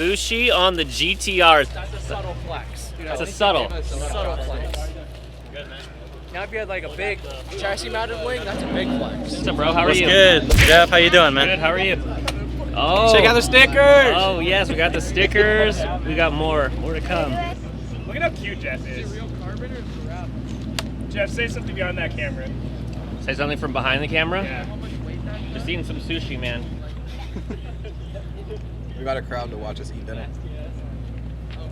Sushi on the GTR. That's a subtle flex. That's a subtle. Subtle flex. Good, man. Now if you had like a big chassis mounted wing, that's a big flex. What's up, bro? How are you? Good. Jeff, how you doing, man? Good. How are you? Oh. Check out the stickers! Oh yes, we got the stickers. We got more to come. Look at how cute Jeff is. Is it real carbon or is it wrap? Jeff, say something beyond that camera. Say something from behind the camera. Yeah. Just eating some sushi, man. We got a crowd to watch us eat dinner.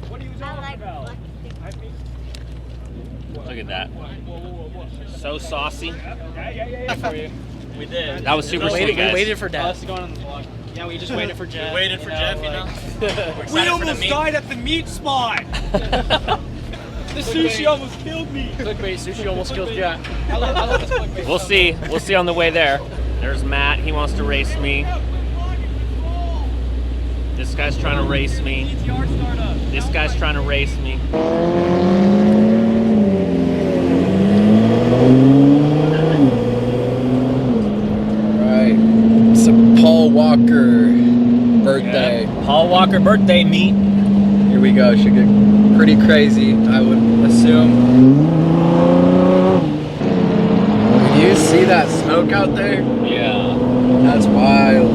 What are you talking about? Look at that. So saucy. Yeah. For you. We did. That was super sweet, We guys. waited for Dad. Yeah, we just waited for Jeff. Waited for Jeff, you know? We almost died at the meat spot. The sushi almost killed me. Clickbait, sushi almost killed Jack. I love this clickbait. We'll see. We'll see on the way there. There's Matt. He wants to race me. This guy's trying to race me. This guy's trying to race me. Alright. It's a Paul Walker birthday. Yeah. Paul Walker birthday meet. Here we go. Should get pretty crazy, I would assume. Do you see that smoke out there? Yeah. That's wild.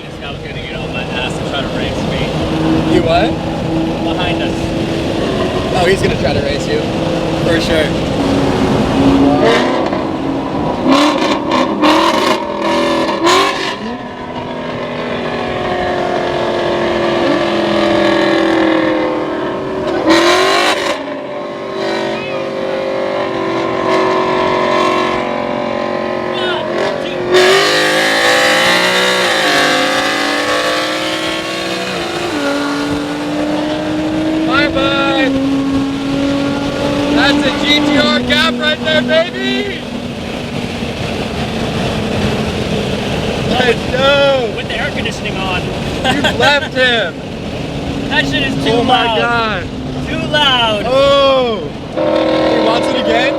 This guy was gonna get on my ass and try to race me. You what? Behind us. Oh, he's gonna try to race you. For sure. Bye-bye! That's a GTR gap right there, baby! Let's go! With the air conditioning on. You left him! That shit is too Oh my loud. god! Too loud. Oh! He wants it again?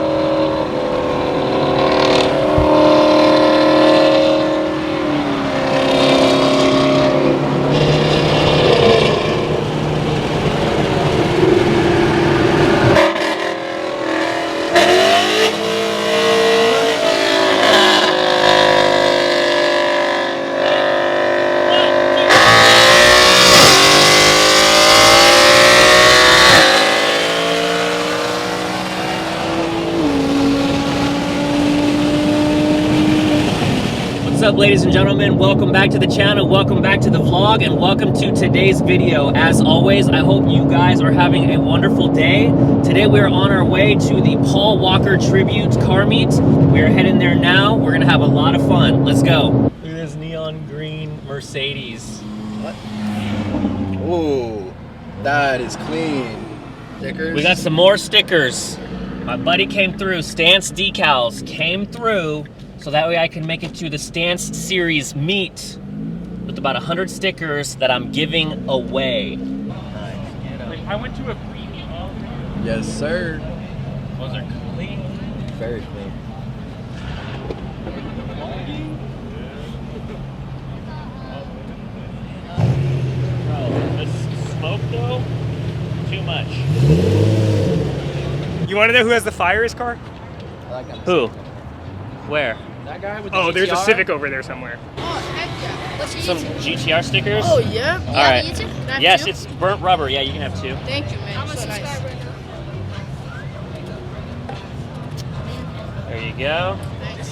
What's up, ladies and gentlemen? Welcome back to the channel, welcome back to the vlog, and welcome to today's video. As always, I hope you guys are having a wonderful day. Today we are on our way to the Paul Walker Tribute car meet. We are heading there now. We're gonna have a lot of fun. Let's go. Look at this neon green Mercedes. Oh, that is clean. Stickers? We got some more stickers. My buddy came through, Stance Decals came through, so that way I can make it to the Stance Series meet with about 100 stickers that I'm giving away. I went to a pre-meet. Yes, sir. Those are clean. Very clean. Bro, this smoke though, too much. You want to know who has the fire his car? Who? Where? That guy with the Oh, there's a GTR? Civic over there somewhere. Oh, heck yeah. What's your Some YouTube? GTR stickers? Oh, yeah? All right. YouTube? Can I have Yes, two? it's burnt rubber. Yeah, you can have two. Thank you, man. I'm a So nice. subscriber now. There you go. Thanks.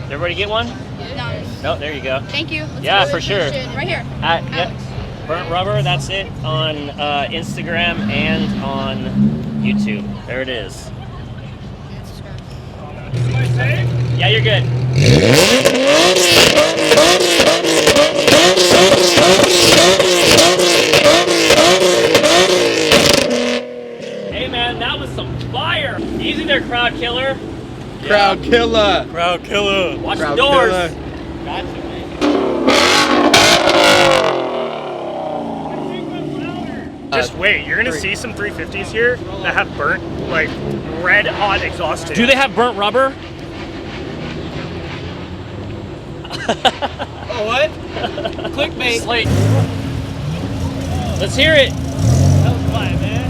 Did everybody get one? Nice. No, there you go. Thank you. Let's Yeah, go. for sure. Right here. Yep. Burnt rubber, that's it on Instagram and on YouTube. There it is. And subscribe. Am I safe? Yeah, you're good. Hey man, that was some fire. Easy there, crowd killer. Crowd killer. Crowd killer. Watch Crowd the doors. killer. Gotcha, man. Just wait, you're gonna see some 350s here that have burnt, like, red hot exhaust tubes. Do they have burnt rubber? Oh, what? Clickbait. Slate. Let's hear it. That was fine, man.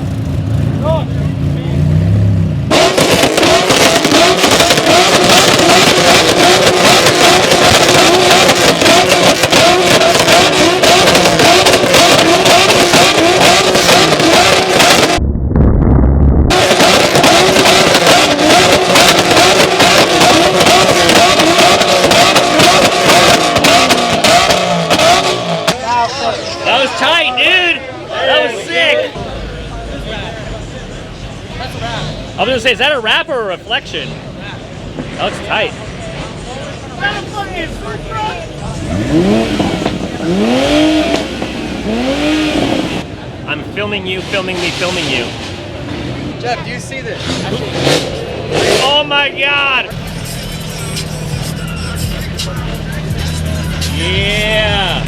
That was tight, dude. That was sick. I was gonna say, is that a rap or a reflection? That was tight. I'm filming you, filming me, filming you. Jeff, do you see this? Oh my God! Yeah!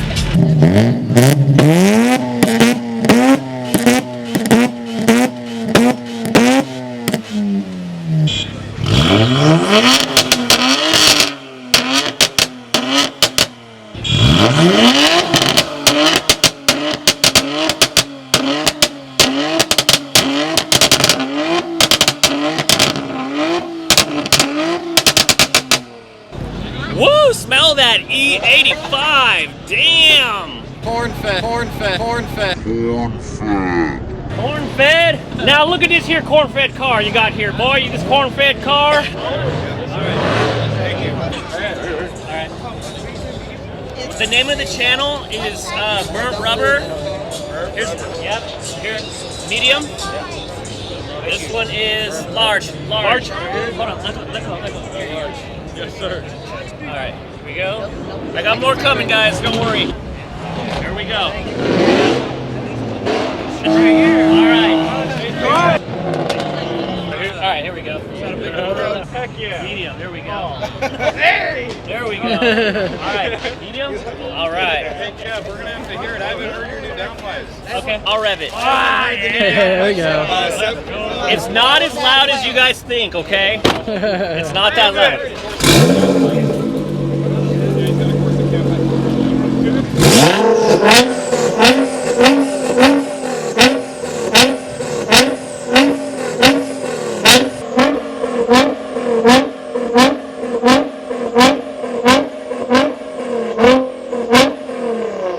Woo! Smell that E85! Damn! Corn fed. Corn fed? Now look at this here corn fed car you got here, boy. You this corn fed car. Alright. The name of the channel is Burnt Rubber. Here's here. Medium. This one is large. Hold on, let go. Yes, sir. Alright, here we go. I got more coming, guys, don't worry. Here we go. It's right here. Alright, here we go. Heck yeah. Medium, there we go. Hey! There we go. Alright, medium? Alright. Hey, Jeff, we're going to have to hear it. I haven't heard your new downplays. Okay, I'll rev it. There we go. It's not as loud as you guys think, okay? It's not that loud.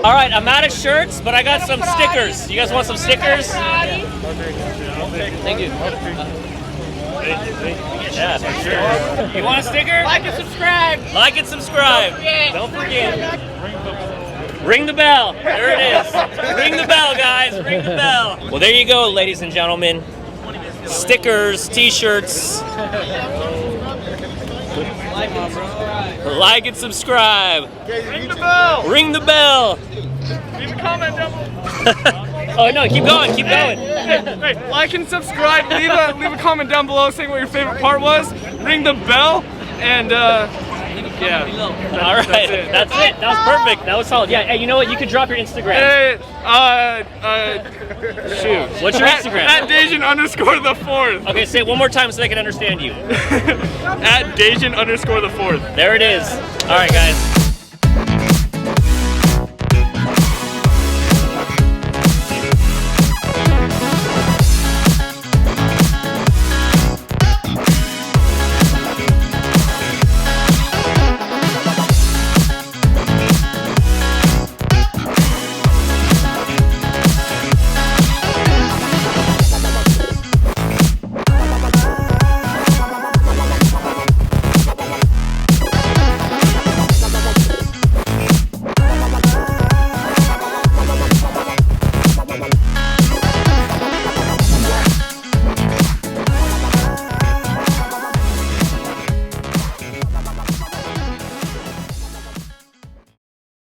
All right, I'm out of shirts, but I got some stickers. You guys want some stickers? Thank you. Yeah, for sure. You want a sticker? Like and subscribe. Like and subscribe. Don't forget. Ring the bell. There it is. Ring the bell, guys. Ring the bell. Well, there you go, ladies and gentlemen. Stickers, T-shirts. Like and subscribe. Ring the bell! Ring the bell. Leave a comment down below. Oh no, keep going, keep going. Hey, like and subscribe. Leave a comment down below saying what your favorite part was. Ring the bell, and yeah. All right, that's it. That was perfect. That was solid. Yeah. Hey, you know what? You can drop your Instagram. Hey, shoot. What's your Instagram? At Dajan_the4th. Okay, say it one more time so they can understand you. At Dajan_the4th. There it is. All right, guys.